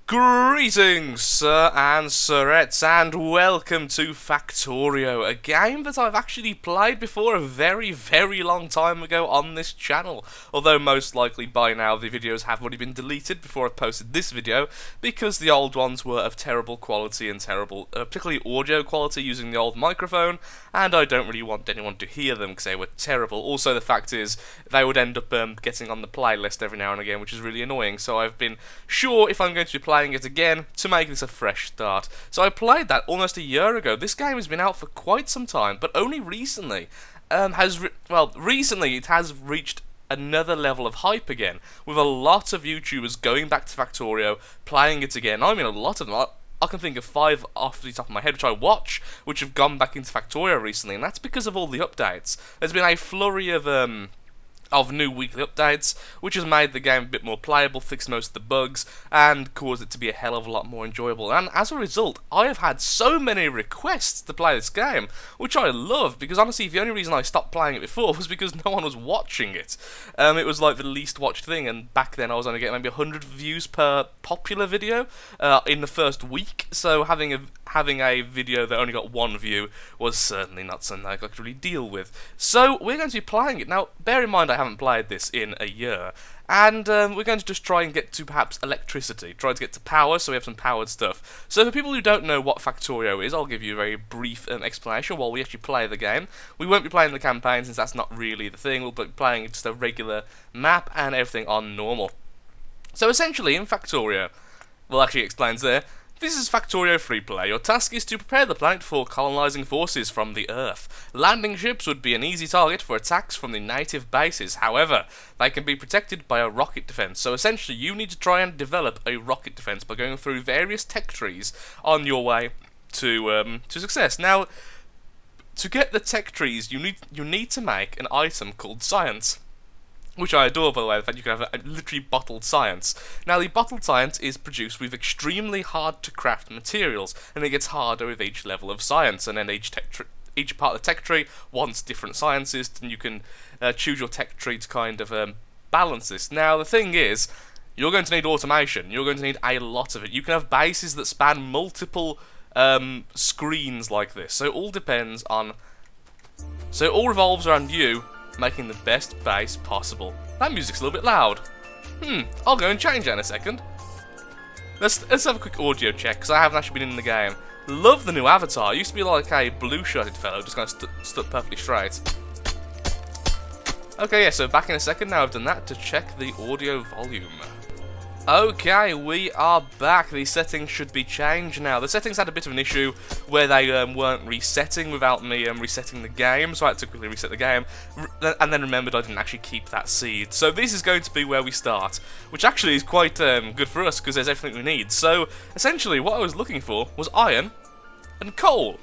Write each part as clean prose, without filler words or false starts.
Greetings, sir and sirettes, and welcome to Factorio, a game that I've actually played before a very, very long time ago on this channel. Although most likely by now the videos have already been deleted before I posted this video, because the old ones were of terrible quality and terrible, particularly audio quality using the old microphone, and I don't really want anyone to hear them because they were terrible. Also, the fact is, they would end up getting on the playlist every now and again, which is really annoying, so I've been sure if I'm going to be playing it again to make this a fresh start. So I played that almost a year ago. This game has been out for quite some time, but only recently recently it has reached another level of hype again, with a lot of YouTubers going back to Factorio, playing it again. I mean, a lot of them. I can think of 5 off the top of my head which I watch, which have gone back into Factorio recently, and that's because of all the updates. There's been a flurry of new weekly updates, which has made the game a bit more playable, fixed most of the bugs, and caused it to be a hell of a lot more enjoyable. And as a result, I have had so many requests to play this game, which I love, because honestly, the only reason I stopped playing it before was because no one was watching it. It was like the least watched thing, and back then I was only getting maybe 100 views per popular video in the first week, so having a video that only got 1 view was certainly not something I could really deal with. So we're going to be playing it. Now, bear in mind I haven't played this in a year, and we're going to just try and get to perhaps electricity, try to get to power, so we have some powered stuff. So for people who don't know what Factorio is, I'll give you a very brief explanation while we actually play the game. We won't be playing the campaign since that's not really the thing, we'll be playing just a regular map and everything on normal. So essentially in Factorio, well actually it explains there, this is Factorio Freeplay. Your task is to prepare the planet for colonizing forces from the Earth. Landing ships would be an easy target for attacks from the native bases. However, they can be protected by a rocket defense. So essentially, you need to try and develop a rocket defense by going through various tech trees on your way to success. Now, to get the tech trees, you need to make an item called science, which I adore, by the way, the fact you can have a literally bottled science. Now, the bottled science is produced with extremely hard-to-craft materials, and it gets harder with each level of science, and then each part of the tech tree wants different sciences, and you can choose your tech tree to kind of balance this. Now, the thing is, you're going to need automation. You're going to need a lot of it. You can have bases that span multiple screens like this, so it all depends on... So it all revolves around you making the best base possible. That music's a little bit loud. I'll go and change that in a second. Let's have a quick audio check, because I haven't actually been in the game. Love the new avatar. It used to be like a blue-shirted fellow, just kind of stood perfectly straight. Okay, yeah, so back in a second now. I've done that to check the audio volume. Okay, we are back. The settings should be changed now. The settings had a bit of an issue where they weren't resetting without me resetting the game, so I had to quickly reset the game, and then remembered I didn't actually keep that seed. So this is going to be where we start, which actually is quite good for us, because there's everything we need. So, essentially, what I was looking for was iron and coal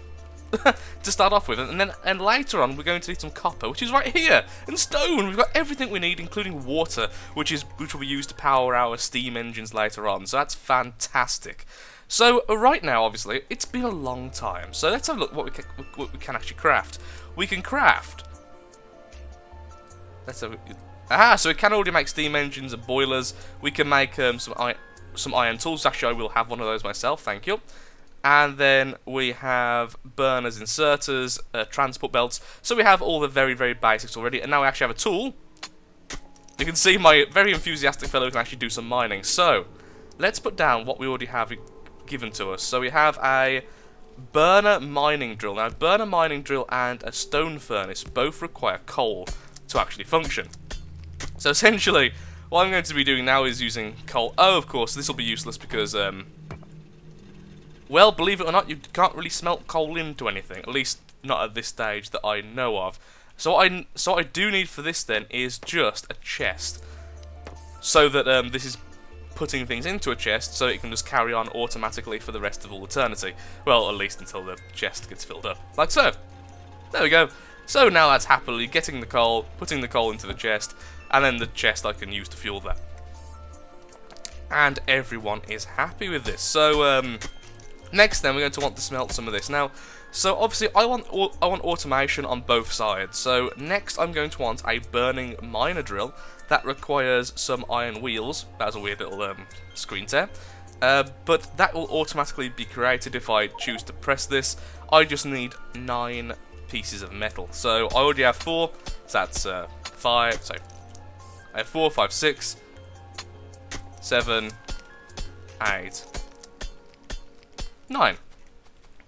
to start off with, and later on we're going to need some copper, which is right here, and stone. We've got everything we need, including water, which will be used to power our steam engines later on. So that's fantastic. So right now, obviously, it's been a long time. So let's have a look what we can actually craft. We can craft. Let's have. So we can already make steam engines and boilers. We can make some iron tools. Actually, I will have one of those myself. Thank you. And then we have burners, inserters, transport belts. So we have all the very, very basics already. And now we actually have a tool. You can see my very enthusiastic fellow can actually do some mining. So, let's put down what we already have given to us. So we have a burner mining drill. Now, a burner mining drill and a stone furnace both require coal to actually function. So essentially, what I'm going to be doing now is using coal. Oh, of course, this will be useless because... well, believe it or not, you can't really smelt coal into anything, at least not at this stage that I know of. So what I do need for this then is just a chest, so that this is putting things into a chest, so it can just carry on automatically for the rest of all eternity. Well, at least until the chest gets filled up, like so. There we go. So now that's happily getting the coal, putting the coal into the chest, and then the chest I can use to fuel that. And everyone is happy with this. So next, then, we're going to want to smelt some of this. Now, so obviously, I want automation on both sides. So next, I'm going to want a burning miner drill that requires some iron wheels. That was a weird little screen tear. But that will automatically be created if I choose to press this. I just need 9 pieces of metal. So I already have 4, so that's 5, so I have 4, 5, 6, 7, 8, 9.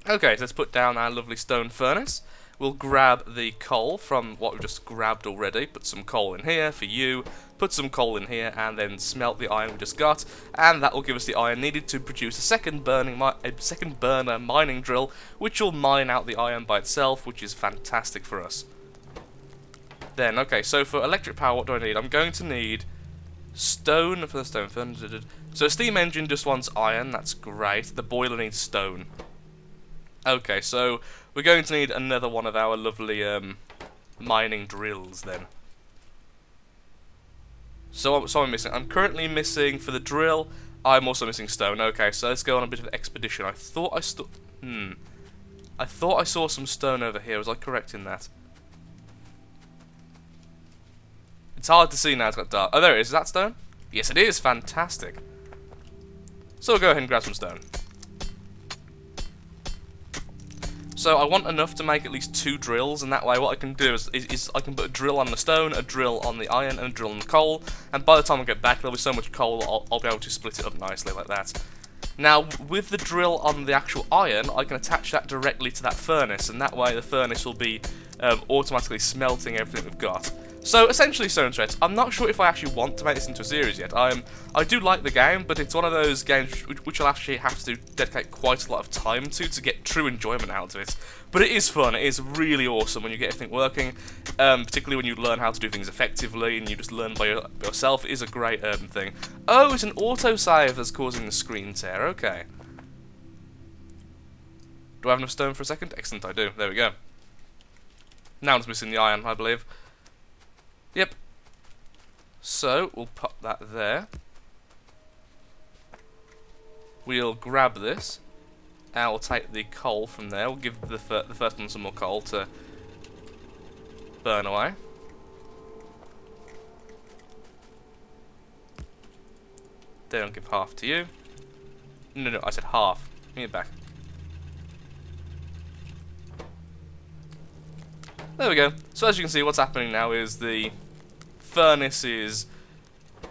Okay, so let's put down our lovely stone furnace. We'll grab the coal from what we've just grabbed already, put some coal in here for you, put some coal in here, and then smelt the iron we just got, and that will give us the iron needed to produce a second burner mining drill, which will mine out the iron by itself, which is fantastic for us. Then, okay, so for electric power, what do I need? I'm going to need stone for the stone furnace. So a steam engine just wants iron, that's great. The boiler needs stone. Okay, so we're going to need another one of our lovely mining drills then. So I'm missing. I'm currently missing for the drill. I'm also missing stone. Okay, so let's go on a bit of an expedition. I thought I saw some stone over here. Was I correct in that? It's hard to see now. It's got dark. Oh, there it is. Is that stone? Yes, it is. Fantastic. So we'll go ahead and grab some stone. So I want enough to make at least 2 drills, and that way what I can do is I can put a drill on the stone, a drill on the iron, and a drill on the coal, and by the time I get back there'll be so much coal I'll be able to split it up nicely like that. Now, with the drill on the actual iron, I can attach that directly to that furnace, and that way the furnace will be automatically smelting everything we've got. So, essentially, Stone Threads, I'm not sure if I actually want to make this into a series yet. I do like the game, but it's one of those games which I'll actually have to dedicate quite a lot of time to get true enjoyment out of it. But it is fun, it is really awesome when you get everything working, particularly when you learn how to do things effectively and you just learn by yourself. It is a great thing. Oh, it's an autosave that's causing the screen tear, okay. Do I have enough stone for a second? Excellent, I do. There we go. Now I'm just missing the iron, I believe. Yep. So, we'll pop that there. We'll grab this. And we'll take the coal from there. We'll give the first one some more coal to burn away. Then I'll give half to you. No, I said half. Give me it back. There we go. So as you can see, what's happening now is the furnace is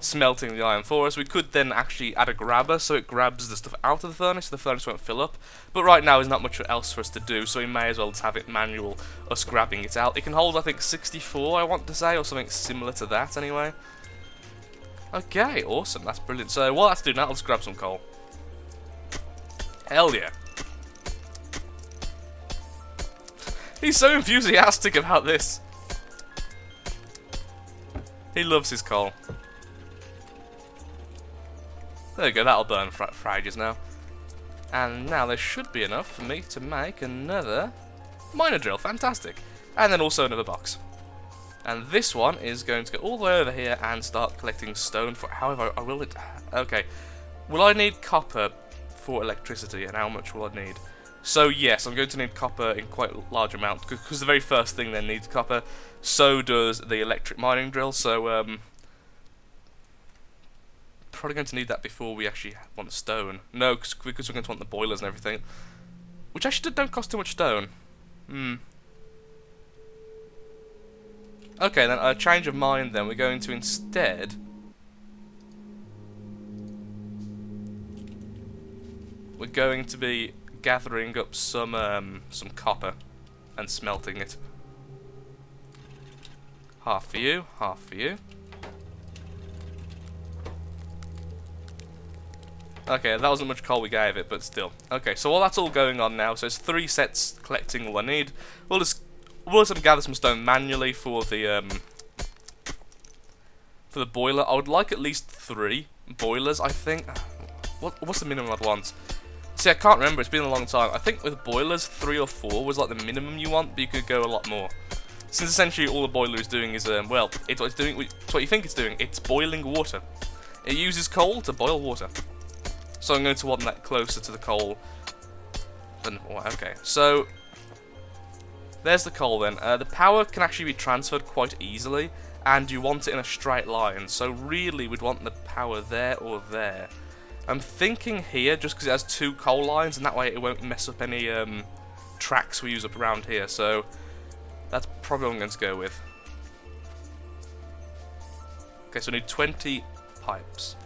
smelting the iron for us. We could then actually add a grabber so it grabs the stuff out of the furnace won't fill up. But right now there's not much else for us to do, so we may as well just have it manual, us grabbing it out. It can hold, I think, 64, I want to say, or something similar to that anyway. Okay, awesome, that's brilliant. So while that's doing that, I'll just grab some coal. Hell yeah. He's so enthusiastic about this. He loves his coal. There we go, that'll burn for ages now. And now there should be enough for me to make another miner drill. Fantastic. And then also another box. And this one is going to go all the way over here and start collecting stone for... However, I will... Okay. Will I need copper for electricity, and how much will I need? So yes, I'm going to need copper in quite a large amount, because the very first thing then needs copper. So does the electric mining drill, so probably going to need that before we actually want stone. No, because we're going to want the boilers and everything, which actually don't cost too much stone. Okay, then a change of mind then. We're going to instead... We're going to be gathering up some copper and smelting it. Half for you, half for you. Okay, that wasn't much coal we gave it, but still. Okay, so while that's all going on now, so it's 3 sets collecting all I need. We'll just gather some stone manually for the boiler. I would like at least 3 boilers, I think. What's the minimum I'd want? See, I can't remember, it's been a long time. I think with boilers, 3 or 4 was like the minimum you want, but you could go a lot more. Since essentially all the boiler is doing is, well, it's what you think it's doing. It's boiling water. It uses coal to boil water. So I'm going to want that closer to the coal than... Okay, so... There's the coal then. The power can actually be transferred quite easily, and you want it in a straight line. So really we'd want the power there or there. I'm thinking here, just because it has 2 coal lines, and that way it won't mess up any tracks we use up around here, so that's probably what I'm going to go with. Okay, so we need 20 pipes.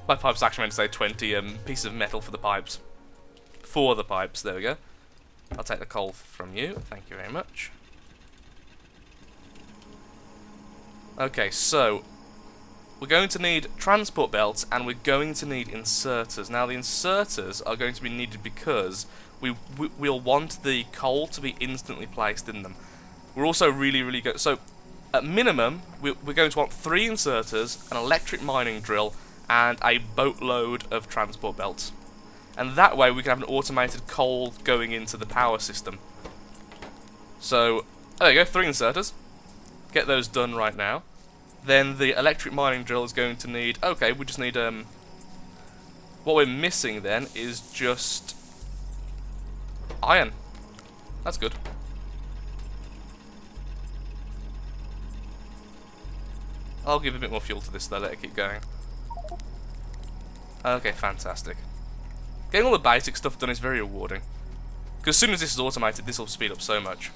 By pipes, actually meant to say 20 pieces of metal for the pipes. For the pipes, there we go. I'll take the coal from you, thank you very much. Okay, so we're going to need transport belts and we're going to need inserters. Now the inserters are going to be needed because we'll want the coal to be instantly placed in them. We're also really good. So at minimum, we're going to want 3 inserters, an electric mining drill, and a boatload of transport belts. And that way we can have an automated coal going into the power system. So there you go, 3 inserters. Get those done right now. Then the electric mining drill is going to need... Okay, we just need... What we're missing then is just... iron. That's good. I'll give a bit more fuel to this though, let it keep going. Okay, fantastic. Getting all the basic stuff done is very rewarding. Because as soon as this is automated, this will speed up so much.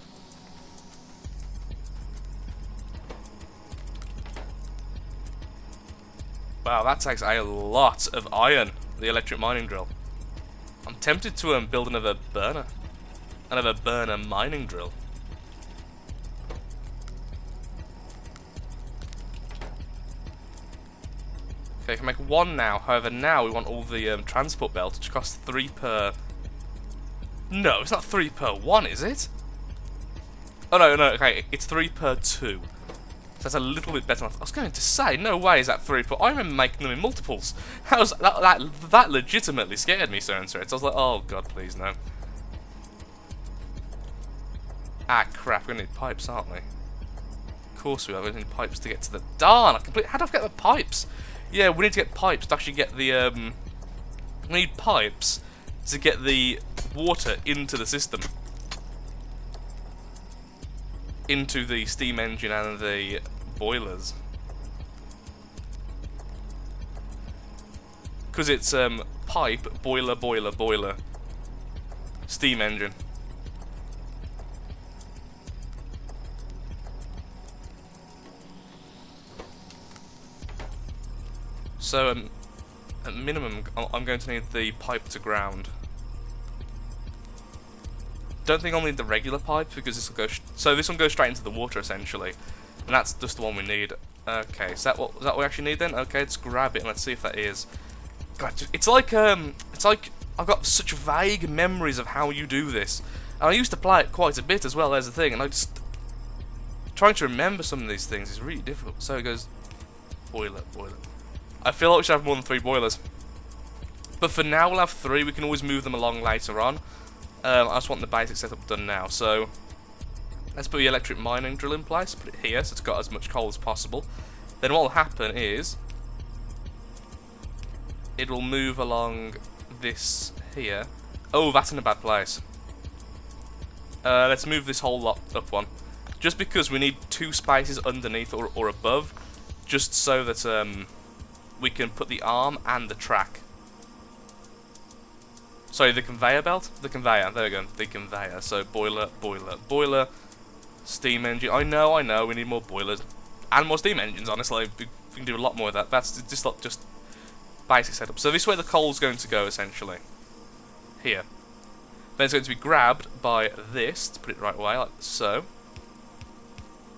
Wow, that takes a lot of iron, the electric mining drill. I'm tempted to build another burner. Another burner mining drill. Okay, I can make 1 now. However, now we want all the transport belts, which costs 3 per... No, it's not 3 per 1, is it? Oh, no, okay, it's 3 per 2. So that's a little bit better. I was going to say, no way is that 3 per... I remember making them in multiples. That legitimately scared me, Sir. I was like, oh, God, please, no. Ah, crap, we're going to need pipes, aren't we? Of course we are. We're going to need pipes to get to the... Darn, how do I get the pipes? Yeah, we need to get pipes to actually get the, we need pipes to get the water into the system. Into the steam engine and the boilers. Because it's, pipe, boiler, steam engine. So, at minimum, I'm going to need the pipe to ground. Don't think I'll need the regular pipe, because this will go... So this one goes straight into the water, essentially. And that's just the one we need. Okay, is that what we actually need then? Okay, let's grab it and let's see if that is. God, it's like I've got such vague memories of how you do this. And I used to play it quite a bit as well, there's the thing, and I just... Trying to remember some of these things is really difficult. So it goes... Boiler. I feel like we should have more than 3 boilers. But for now we'll have 3, we can always move them along later on. I just want the basic setup done now, so... Let's put the electric mining drill in place, put it here so it's got as much coal as possible. Then what will happen is... It will move along this here. Oh, that's in a bad place. Let's move this whole lot up one. Just because we need 2 spaces underneath or above, just so that we can put the arm and the track. Sorry, the conveyor belt? The conveyor, there we go, the conveyor. So boiler, steam engine. I know, we need more boilers. And more steam engines, honestly. We can do a lot more of that. That's just basic setup. So this is where the coal's going to go, essentially. Here. Then it's going to be grabbed by this, to put it the right way, like so.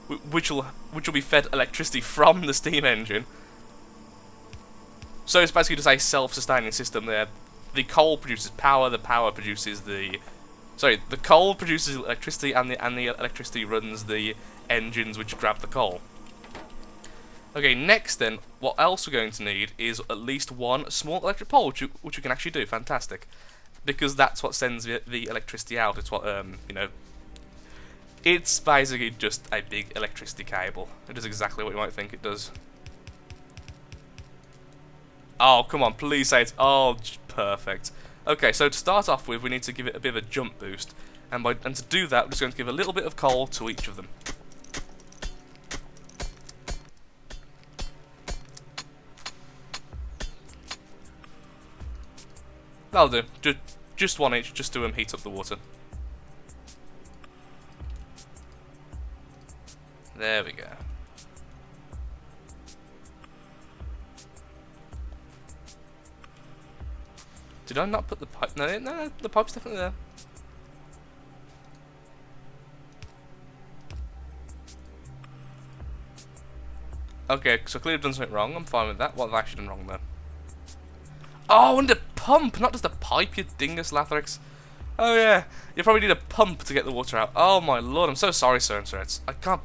Which will be fed electricity from the steam engine. So it's basically just a self-sustaining system there. The coal produces power, the power produces the... Sorry, the coal produces electricity, and the electricity runs the engines which grab the coal. Okay, next then, what else we're going to need is at least 1 small electric pole, which we can actually do. Fantastic. Because that's what sends the electricity out. It's what, you know... It's basically just a big electricity cable. It does exactly what you might think it does. Oh, come on, please say it's... Oh, perfect. Okay, so to start off with, we need to give it a bit of a jump boost. And to do that, we're just going to give a little bit of coal to each of them. That'll do. Just one each, just to heat up the water. There we go. Did I not put the pipe? No, the pipe's definitely there. Okay, so clearly I've done something wrong. I'm fine with that. What have I actually done wrong then? Oh, and a pump, not just a pipe, you dingus, Lathrix. Oh yeah, you probably need a pump to get the water out. Oh my lord, I'm so sorry, sir and sirs. I can't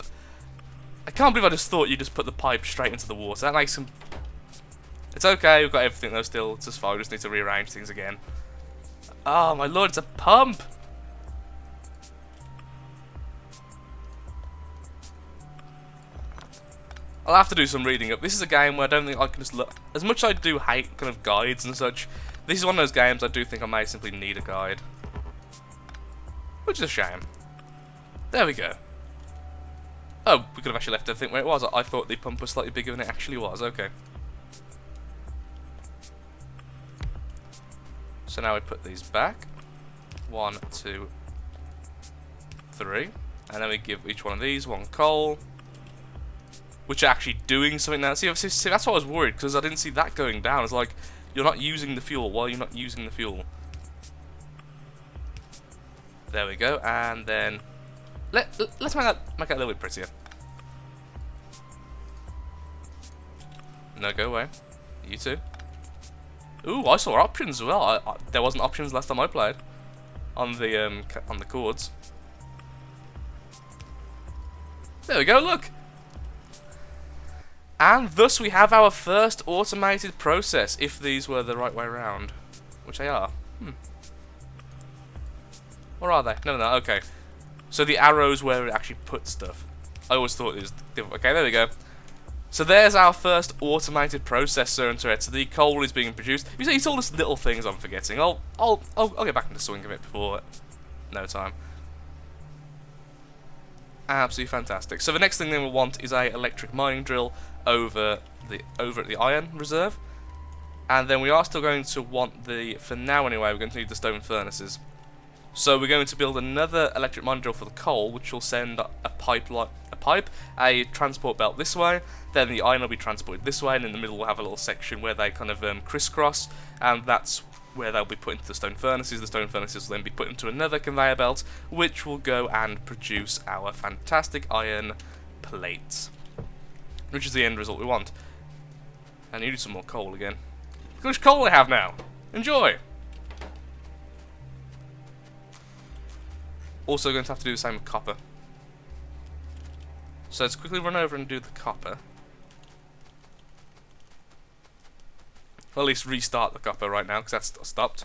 believe I just thought you just put the pipe straight into the water. That makes some... It's okay, we've got everything though still. It's just fine, we just need to rearrange things again. Oh my lord, it's a pump! I'll have to do some reading up. This is a game where I don't think I can just look... As much as I do hate kind of guides and such, this is one of those games I do think I may simply need a guide. Which is a shame. There we go. Oh, we could have actually left everything where it was. I thought the pump was slightly bigger than it actually was. Okay. So now we put these back. 1, 2, 3. And then we give each one of these one coal. Which are actually doing something now. See, that's why I was worried, because I didn't see that going down. It's like, you're not using the fuel while you're not using the fuel. There we go, and then... Let's make it a little bit prettier. No, go away. You too. Ooh, I saw options as well. There wasn't options last time I played. On the chords. There we go, look! And thus we have our first automated process, if these were the right way around. Which they are. Or are they? No, okay. So the arrow's where it actually puts stuff. I always thought it was different. Okay, there we go. So there's our first automated process, sir and Tourette. So the coal is being produced. You see, it's all these little things I'm forgetting. I'll get back into the swing of it before no time. Absolutely fantastic. So the next thing then we'll want is a electric mining drill over at the iron reserve, and then we are still going to want for now anyway, we're going to need the stone furnaces. So we're going to build another electric mining drill for the coal, which will send a transport belt this way. Then the iron will be transported this way, and in the middle we'll have a little section where they kind of crisscross, and that's where they'll be put into the stone furnaces. The stone furnaces will then be put into another conveyor belt, which will go and produce our fantastic iron plates, which is the end result we want. And you need some more coal again. Look how much coal I have now! Enjoy! Also going to have to do the same with copper. So let's quickly run over and do the copper. Or at least restart the copper right now, because that's stopped.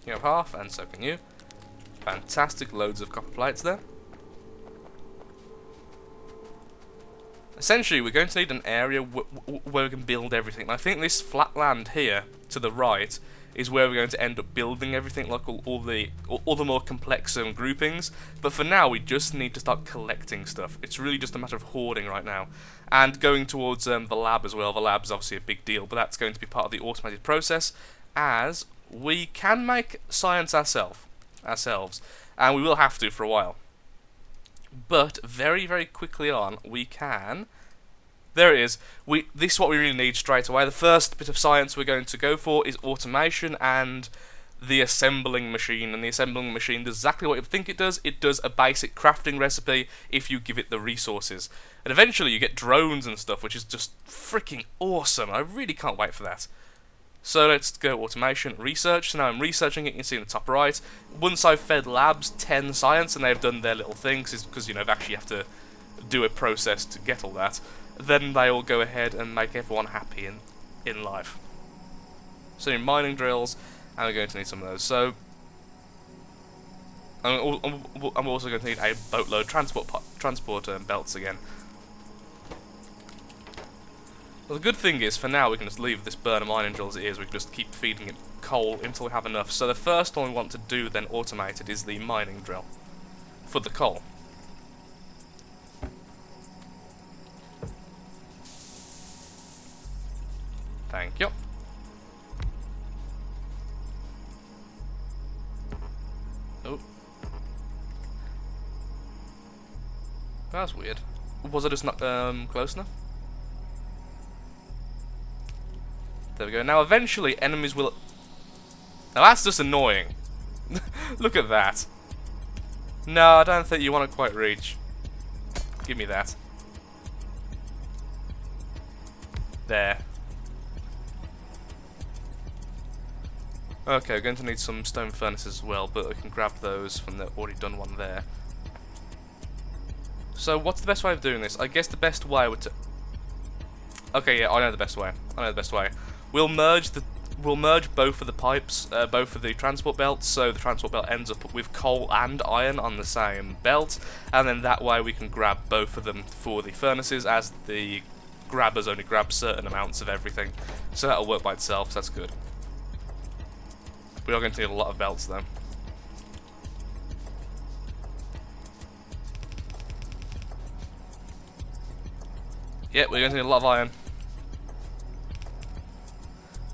You have half, and so can you. Fantastic, loads of copper plates there. Essentially, we're going to need an area where we can build everything. And I think this flat land here, to the right, is where we're going to end up building everything, like all the more complex groupings. But for now, we just need to start collecting stuff. It's really just a matter of hoarding right now. And going towards the lab as well. The lab's obviously a big deal, but that's going to be part of the automated process, as we can make science ourselves, and we will have to for a while. But very, very quickly on, we can... There it is. This is what we really need straight away. The first bit of science we're going to go for is automation and the assembling machine. And the assembling machine does exactly what you think it does. It does a basic crafting recipe if you give it the resources. And eventually you get drones and stuff, which is just freaking awesome. I really can't wait for that. So let's go automation, research. So now I'm researching it, you can see in the top right. Once I've fed labs 10 science and they've done their little things, because you know, they actually have to do a process to get all that, then they will go ahead and make everyone happy in life. So mining drills, and we're going to need some of those. So I'm also going to need a boatload transport belts again. Well, the good thing is, for now, we can just leave this burner mining drill as it is. We can just keep feeding it coal until we have enough. So the first one we want to do, then automated, is the mining drill for the coal. Thank you. Oh. That's weird. Was I just not close enough? There we go. Now eventually enemies will... Now that's just annoying. Look at that. No, I don't think you want to quite reach. Give me that. There. Okay, we're going to need some stone furnaces as well, but we can grab those from the already done one there. So what's the best way of doing this? I guess the best way would to... Okay, yeah, I know the best way. We'll merge both of the pipes, both of the transport belts, so the transport belt ends up with coal and iron on the same belt, and then that way we can grab both of them for the furnaces, as the grabbers only grab certain amounts of everything. So that'll work by itself, so that's good. We are going to need a lot of belts though. Yeah, we're going to need a lot of iron.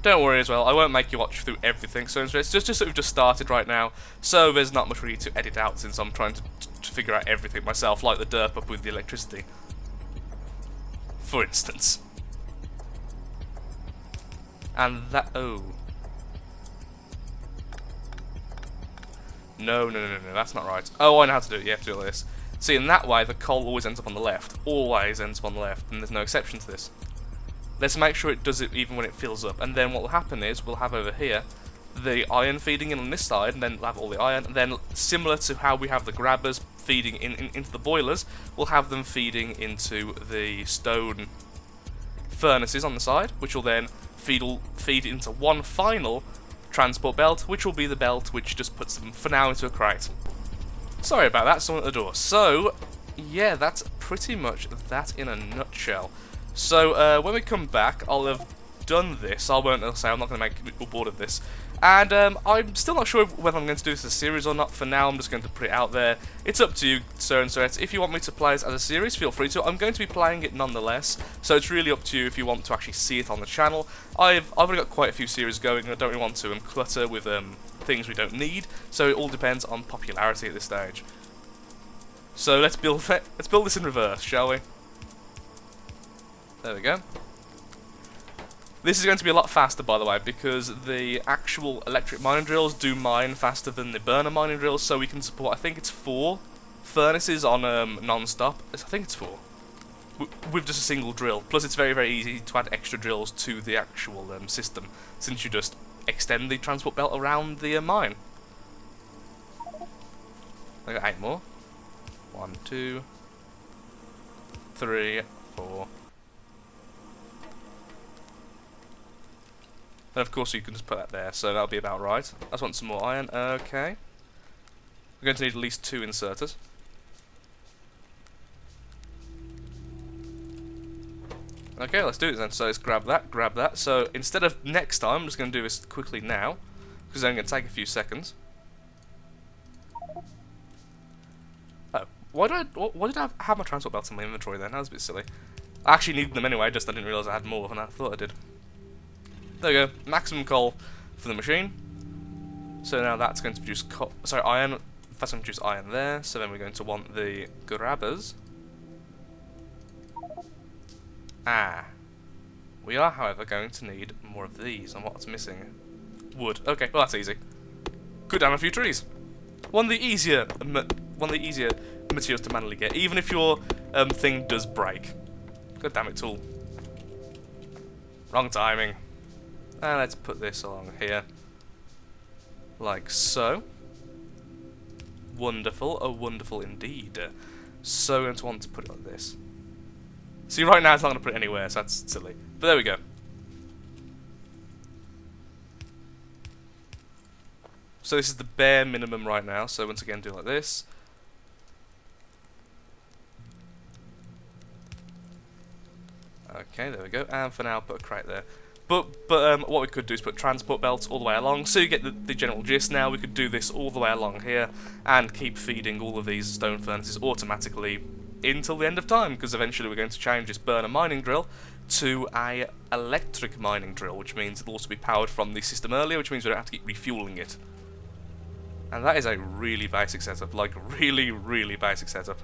Don't worry as well, I won't make you watch through everything, so it's just that we've just started right now, so there's not much really to edit out since I'm trying to figure out everything myself, like the derp up with the electricity. For instance. And that... oh. No, that's not right. Oh, I know how to do it, you have to do this. See, in that way, the coal always ends up on the left. Always ends up on the left, and there's no exception to this. Let's make sure it does it even when it fills up, and then what will happen is, we'll have over here, the iron feeding in on this side, and then we'll have all the iron, and then similar to how we have the grabbers feeding into the boilers, we'll have them feeding into the stone furnaces on the side, which will then feed into one final transport belt, which will be the belt which just puts them, for now, into a crate. Sorry about that, someone at the door. So, yeah, that's pretty much that in a nutshell. So, when we come back, I'll have done this. I won't say I'm not going to make people bored of this. And I'm still not sure whether I'm going to do this as a series or not. For now, I'm just going to put it out there. It's up to you, sir and sirette. If you want me to play it as a series, feel free to. I'm going to be playing it nonetheless, so it's really up to you if you want to actually see it on the channel. I've already got quite a few series going, and I don't really want to clutter with things we don't need, so it all depends on popularity at this stage. So let's build this in reverse, shall we? There we go. This is going to be a lot faster, by the way, because the actual electric mining drills do mine faster than the burner mining drills, so we can support, I think it's 4 furnaces on non-stop. I think it's 4. With just a single drill. Plus it's very, very easy to add extra drills to the actual system, since you just extend the transport belt around the mine. I got 8 more. 1, 2, 3, 4. And of course you can just put that there, so that'll be about right. I just want some more iron. Okay. We're going to need at least 2 inserters. Okay, let's do it then. So let's grab that. So instead of next time, I'm just going to do this quickly now, because it's only going to take a few seconds. Oh, why did I have my transport belts in my inventory then? That was a bit silly. I actually needed them anyway, just I didn't realise I had more than I thought I did. There we go, maximum coal for the machine. So now that's going to produce iron. That's going to produce iron there. So then we're going to want the grabbers. We are, however, going to need more of these. And what's missing? Wood. Okay, well that's easy. Cut down a few trees. One of the easier materials to manually get, even if your thing does break. God damn it, tool. Wrong timing. And let's put this along here. Like so. Wonderful. Oh, wonderful indeed. So I'm going to want to put it like this. See, right now it's not going to put it anywhere, so that's silly. But there we go. So this is the bare minimum right now. So once again, do it like this. Okay, there we go. And for now, put a crate there. But what we could do is put transport belts all the way along, so you get the general gist now. We could do this all the way along here, and keep feeding all of these stone furnaces automatically until the end of time, because eventually we're going to change this burner mining drill to a electric mining drill, which means it'll also be powered from the system earlier, which means we don't have to keep refueling it. And that is a really basic setup, like really, really basic setup.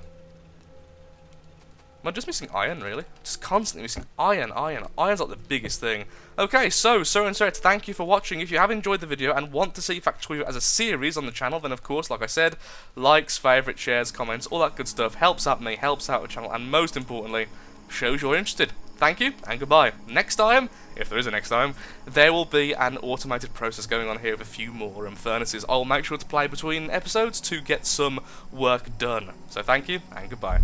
Am I just missing iron, really? Just constantly missing iron. Iron's like the biggest thing. Okay, so, Sir and Sirets, thank you for watching. If you have enjoyed the video and want to see Factorio as a series on the channel, then of course, like I said, likes, favourites, shares, comments, all that good stuff helps out me, helps out the channel, and most importantly, shows you're interested. Thank you, and goodbye. Next time, if there is a next time, there will be an automated process going on here with a few more furnaces. I'll make sure to play between episodes to get some work done. So thank you, and goodbye.